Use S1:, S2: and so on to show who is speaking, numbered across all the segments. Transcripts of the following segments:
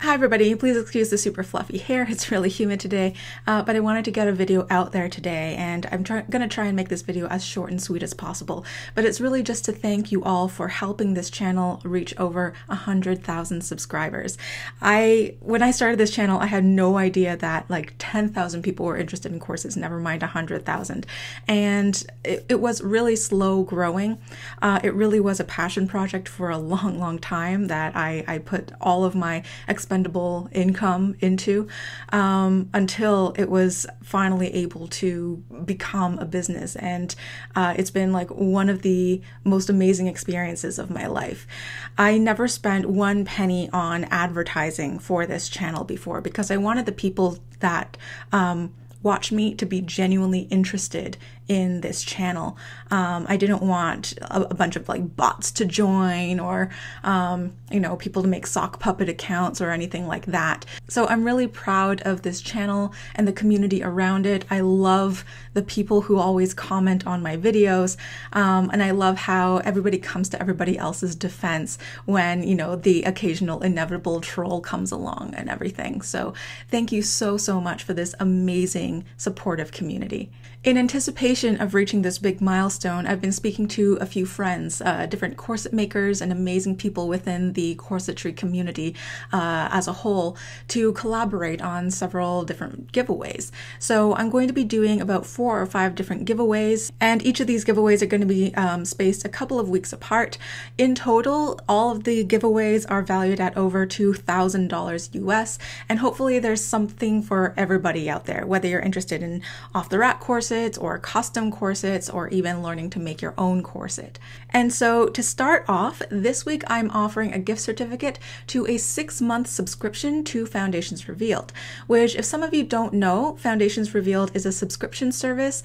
S1: Hi everybody, please excuse the super fluffy hair, it's really humid today, but I wanted to get a video out there today, and I'm gonna try and make this video as short and sweet as possible, but it's really just to thank you all for helping this channel reach over 100,000 subscribers. When I started this channel, I had no idea that like 10,000 people were interested in corsets, never mind 100,000, and it was really slow growing. It really was a passion project for a long time that I put all of my expendable income into until it was finally able to become a business, and it's been like one of the most amazing experiences of my life. I never spent one penny on advertising for this channel before because I wanted the people that watch me to be genuinely interested in this channel. I didn't want a bunch of like bots to join or you know, people to make sock puppet accounts or anything like that. So I'm really proud of this channel and the community around it. I love the people who always comment on my videos, and I love how everybody comes to everybody else's defense when, you know, the occasional inevitable troll comes along and everything. So thank you so much for this amazing supportive community. In anticipation of reaching this big milestone, I've been speaking to a few friends, different corset makers and amazing people within the corsetry community as a whole, to collaborate on several different giveaways. So I'm going to be doing about 4 or 5 different giveaways, and each of these giveaways are going to be spaced a couple of weeks apart. In total, all of the giveaways are valued at over $2,000 US, and hopefully there's something for everybody out there, whether you're interested in off-the-rack corsets or custom corsets or even learning to make your own corset. And so to start off, this week I'm offering a gift certificate to a 6-month subscription to Foundations Revealed, which, if some of you don't know, Foundations Revealed is a subscription service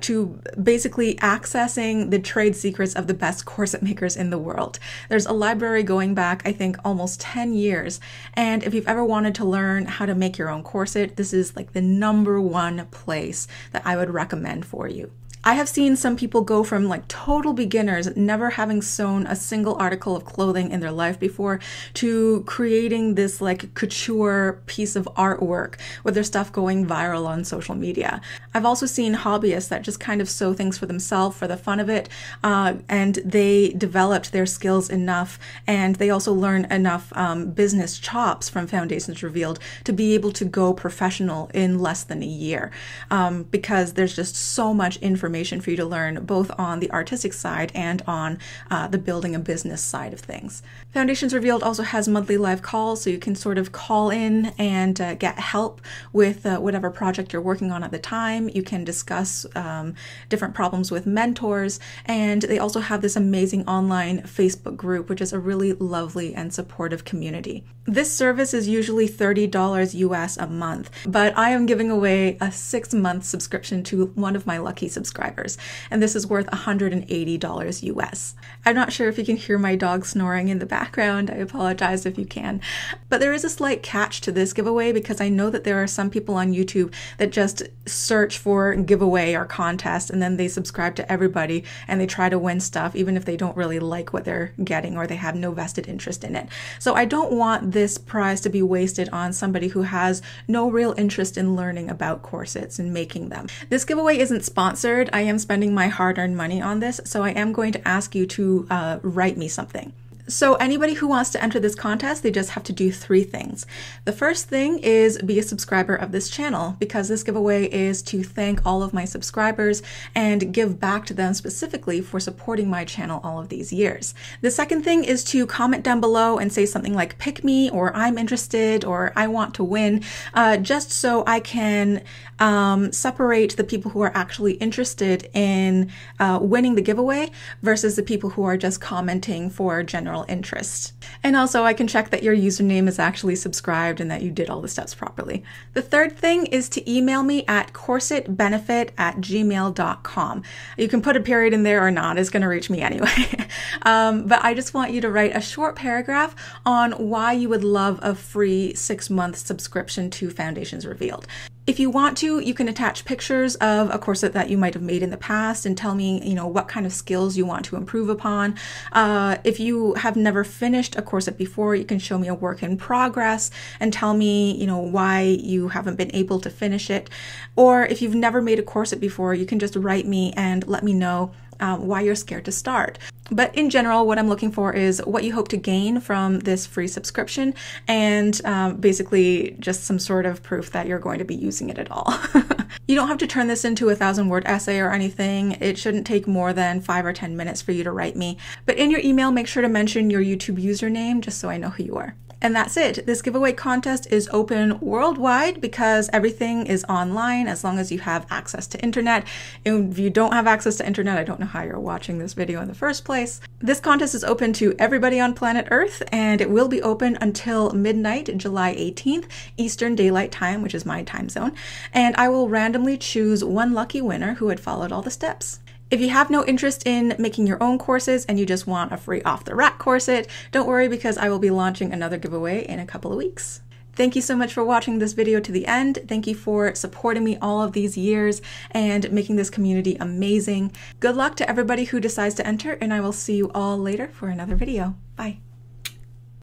S1: to basically accessing the trade secrets of the best corset makers in the world. There's a library going back, I think, almost 10 years, and if you've ever wanted to learn how to make your own corset, this is like the #1 place that I would recommend for you. I have seen some people go from like total beginners, never having sewn a single article of clothing in their life before, to creating this like couture piece of artwork with their stuff going viral on social media. I've also seen hobbyists that just kind of sew things for themselves for the fun of it, and they developed their skills enough, and they also learned enough business chops from Foundations Revealed to be able to go professional in less than a year, because there's just so much information for you to learn, both on the artistic side and on the building a business side of things. Foundations Revealed also has monthly live calls, so you can sort of call in and get help with whatever project you're working on at the time. You can discuss different problems with mentors, and they also have this amazing online Facebook group, which is a really lovely and supportive community. This service is usually $30 US a month, but I am giving away a 6-month subscription to one of my lucky subscribers, and this is worth $180 US. I'm not sure if you can hear my dog snoring in the background. I apologize if you can. But there is a slight catch to this giveaway, because I know that there are some people on YouTube that just search for giveaway or contest and then they subscribe to everybody and they try to win stuff even if they don't really like what they're getting or they have no vested interest in it. So I don't want this prize to be wasted on somebody who has no real interest in learning about corsets and making them. This giveaway isn't sponsored. I am spending my hard-earned money on this, so I am going to ask you to write me something. So anybody who wants to enter this contest, they just have to do 3 things. The first thing is be a subscriber of this channel, because this giveaway is to thank all of my subscribers and give back to them specifically for supporting my channel all of these years. The second thing is to comment down below and say something like "pick me" or "I'm interested" or "I want to win," just so I can separate the people who are actually interested in winning the giveaway versus the people who are just commenting for general interest. And also I can check that your username is actually subscribed and that you did all the steps properly. The third thing is to email me at corsetbenefit@gmail.com. You can put a period in there or not, it's going to reach me anyway. But I just want you to write a short paragraph on why you would love a free 6-month subscription to Foundations Revealed. If you want to, you can attach pictures of a corset that you might have made in the past and tell me, what kind of skills you want to improve upon. If you have never finished a corset before, you can show me a work in progress and tell me, why you haven't been able to finish it. Or if you've never made a corset before, you can just write me and let me know why you're scared to start. But in general, what I'm looking for is what you hope to gain from this free subscription, and basically just some sort of proof that you're going to be using it at all. You don't have to turn this into a 1,000-word essay or anything. It shouldn't take more than 5 or 10 minutes for you to write me. But in your email, make sure to mention your YouTube username just so I know who you are. And that's it. This giveaway contest is open worldwide because everything is online as long as you have access to internet. And if you don't have access to internet, I don't know how you're watching this video in the first place. This contest is open to everybody on planet Earth, and it will be open until midnight, July 18th, Eastern Daylight Time, which is my time zone. And I will randomly choose one lucky winner who had followed all the steps. If you have no interest in making your own corsets and you just want a free off-the-rack corset, don't worry because I will be launching another giveaway in a couple of weeks. Thank you so much for watching this video to the end. Thank you for supporting me all of these years and making this community amazing. Good luck to everybody who decides to enter, and I will see you all later for another video. Bye.